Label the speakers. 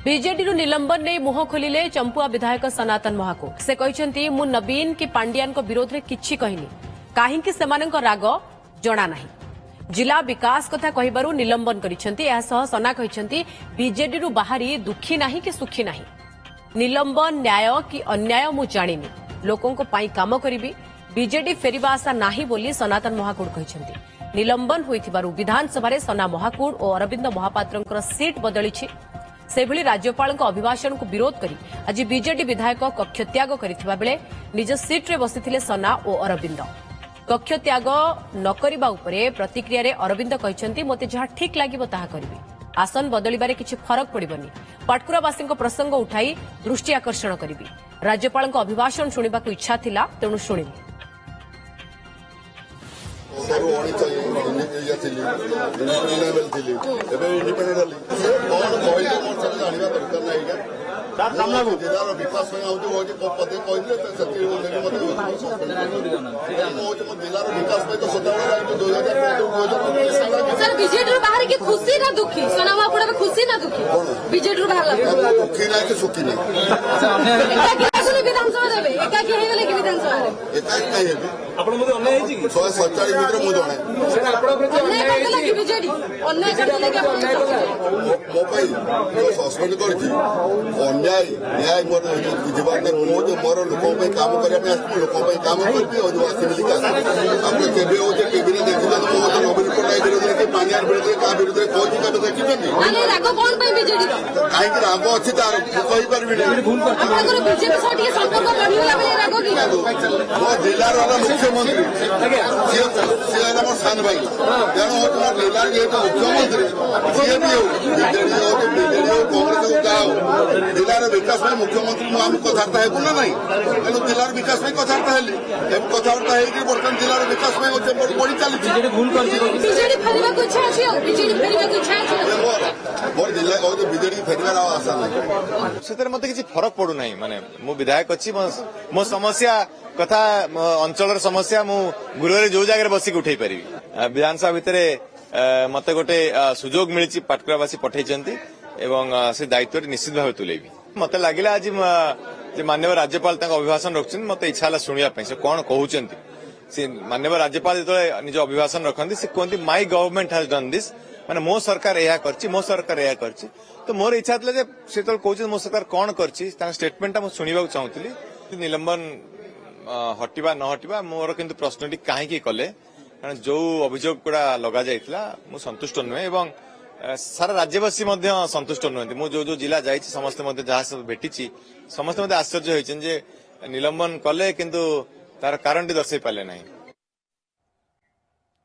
Speaker 1: BJD निलंबन नहीं मुह खोलिले चंपुआ विधायक सनातन महाकुड से कहते मु नवीन कि पांडियान विरोध में किछि कहनी काहींकि सेमानंक राग जना नाही जिला विकास कथा कहबारु निलंबन करिसेंती एहा सना कहते बीजेडी बाहरी दुखी नाही कि सुखी नाही निलंबन न्याय कि अन्याय मु जानिनी लोकों को पाई काम करिबी बीजेडी फेरिबा आशा नाही बोली सनातन महाकुड कहते निलंबन होइथिबारु विधानसभा रे सना महाकुड और अरविंद महापात्रंकर सीट बदलिछि सेभଳି राज्यपालଙ୍କ अभिभाषण को विरोध करी आज बीजेडी विधायक कक्षत्याग करथिबा बेले निज सीट रे बसिथिले सना और अरविंद कक्षत्याग न करिबा उपरे प्रतिक्रिया रे अरविंद कहचंती मोते जहा ठीक लागिबो ताहा करबी आसन बदलिबारे किछि फरक पड़िबनी पाटकुरावासी प्रसंग उठाई दृष्टि आकर्षण करबी राज्यपालଙ୍କ अभिभाषण सुनिबाकू इच्छा थिला तेणु सुनिबी
Speaker 2: विकास पदे
Speaker 3: बीजेडी बाहर की खुशी ना दुखी सोनामापुर खुशी ना दुखी बीजेडी बाहर
Speaker 2: दुखी ना कि सुखी ना
Speaker 3: विधानसभा देवे एकाकी हेगले कि विधानसभा
Speaker 2: एकाकी काई हेबे
Speaker 4: आपण मध्ये अन्याय ହେଇଛି କି
Speaker 2: 147 ଭିତରେ ମୁଁ ଜଣେ
Speaker 4: ସେଟା ଆପଣ ପ୍ରତି
Speaker 3: अन्याय करले कि बीजेडी अन्याय करले कि
Speaker 2: ମୋ ପାଇଁ ସସ୍ପେଣ୍ଡ କରିଛି ଅନ୍ୟାୟ ନ୍ୟାୟ ମୋର ଜୀବନରେ ମୁଁ ଯେ ମୋର ଲୋକଙ୍କ ପାଇଁ କାମ କରିବା ପାଇଁ ଆସିଛି ଲୋକଙ୍କ ପାଇଁ କାମ କରିବି ଅଧିବାସୀ ବୋଲି ଆପଣ କେବେ ହଉଛି ଟିଭିରେ ଦେଖିଛନ୍ତି ମୁଁ ତ ନବୀନ ପଟ୍ଟନାୟକ ବିରୋଧରେ କି ପାନିଆର ବିରୋଧରେ କାହା ବିରୋଧରେ କହୁଛି କେବେ ଦେଖିଛନ୍ତି
Speaker 3: ମାନେ ରାଗ କଣ ପାଇଁ ବିଜେଡି
Speaker 2: କାହିଁକି ରାଗ ଅଛି ତାର ମୁଁ କହିପାରିବିନି
Speaker 3: ଆପଣଙ୍କର ବିଜେପି ସହ ଟିକେ ସମ୍ପର୍କ ବଢିଗଲା ବେଳେ ରାଗ କି
Speaker 2: ମୋ ଜିଲ୍ଲାର ମୁଖ୍ୟମନ୍ତ୍ରୀ ସିଏ ହେଲା ମୋ ସାନ ଭାଇ ତେଣୁ ହଉଛି ମୋ ଜିଲ୍ଲାର ଯେହେତୁ ମୁଖ୍ୟମନ୍ତ୍ରୀ ସିଏ ବି ହଉ ବିଜେଡି ହଉ ବିଜେଡି ହଉ କଂଗ୍ରେସ ହଉ ଯାହା ହଉ ଜିଲ୍ଲାର ବିକାଶ ପାଇଁ ମୁଖ୍ୟମନ୍ତ୍ରୀ ମୁଁ ଆମେ କଥାବାର୍ତ୍ତା ହେବୁ ନା ନାହିଁ ତେଣୁ ଜିଲ୍ଲାର ବିକାଶ ପାଇଁ କଥାବାର୍ତ୍ତା ହେଲି ଏବେ କଥାବାର୍ତ୍ତା ହେଇକି ବର୍ତ୍ତମାନ ଜିଲ୍ଲାର ବିକାଶ ପାଇଁ ବଢି ଚାଲିଛି
Speaker 3: ବିଜେଡି ଫେରିବାକୁ ଇଚ୍ଛା ଅଛି ଆଉ ବିଜେଡି ଫେରିବାକୁ ଇଚ୍ଛା ଅଛି
Speaker 2: ମୋର ଜିଲ୍ଲା କହୁଛି ବିଜେଡି ଫେରିବାର ଆଉ ଆଶା ନାହିଁ
Speaker 5: ସେଥିରେ ମତେ କିଛି ଫରକ ପଡୁନାହିଁ ମାନେ ମୁଁ ବିଧାୟକ ଅଛି ମୋ ସମସ୍ୟା କଥା ଅଞ୍ଚଳର ସମସ୍ୟା ମୁଁ ଗୃହରେ ଯୋଉ ଜାଗାରେ ବସିକି ଉଠେଇ ପାରିବି ବିଧାନସଭା ଭିତରେ ମତେ ଗୋଟେ ସୁଯୋଗ ମିଳିଛି ପାଟକୁରାବାସୀ ପଠେଇଛନ୍ତି ଏବଂ ସେ ଦାୟିତ୍ୱରେ ନିଶ୍ଚିତ ଭାବେ ତୁଲେଇବି ମତେ ଲାଗିଲା ଆଜି ମାନ୍ୟବର ରାଜ୍ୟପାଳ ତାଙ୍କ ଅଭିଭାଷଣ ରଖୁଛନ୍ତି ମତେ ଇଚ୍ଛା ହେଲା ଶୁଣିବା ପାଇଁ ସେ କଣ କହୁଛନ୍ତି ସେ ମାନ୍ୟବର ରାଜ୍ୟପାଳ ଯେତେବେଳେ ନିଜ ଅଭିଭାଷଣ ରଖନ୍ତି ସେ କୁହନ୍ତି ମାଇ ଗଭର୍ଣ୍ଣମେଣ୍ଟ ହାଜ୍ ଡନ୍ ଦିସ୍ ମାନେ ମୋ ସରକାର ଏହା କରିଛି ମୋ ସରକାର ଏହା କରିଛି ତ ମୋର ଇଚ୍ଛା ଥିଲା ଯେ ସେ ଯେତେବେଳେ କହୁଛନ୍ତି ମୋ ସରକାର କଣ କରିଛି ତାଙ୍କ ଷ୍ଟେଟମେଣ୍ଟଟା ମୁଁ ଶୁଣିବାକୁ ଚାହୁଁଥିଲି ନିଲମ୍ବନ ହଟିବା ନ ହଟିବା ମୋର କିନ୍ତୁ ପ୍ରଶ୍ନଟି କାହିଁକି କଲେ କାରଣ ଯୋଉ ଅଭିଯୋଗ ଗୁଡା ଲଗାଯାଇଥିଲା ମୁଁ ସନ୍ତୁଷ୍ଟ ନୁହେଁ ଏବଂ ସାରା ରାଜ୍ୟବାସୀ ମଧ୍ୟ ସନ୍ତୁଷ୍ଟ ନୁହନ୍ତି ମୁଁ ଯୋଉ ଜିଲ୍ଲା ଯାଇଛି ସମସ୍ତେ ମଧ୍ୟ ଯାହା ସବୁ ଭେଟିଛି ସମସ୍ତେ ମଧ୍ୟ ଆଶ୍ଚର୍ଯ୍ୟ ହୋଇଛନ୍ତି ଯେ ନିଲମ୍ବନ କଲେ କିନ୍ତୁ ତାର କାରଣଟି ଦର୍ଶାଇ ପାରିଲେ ନାହିଁ।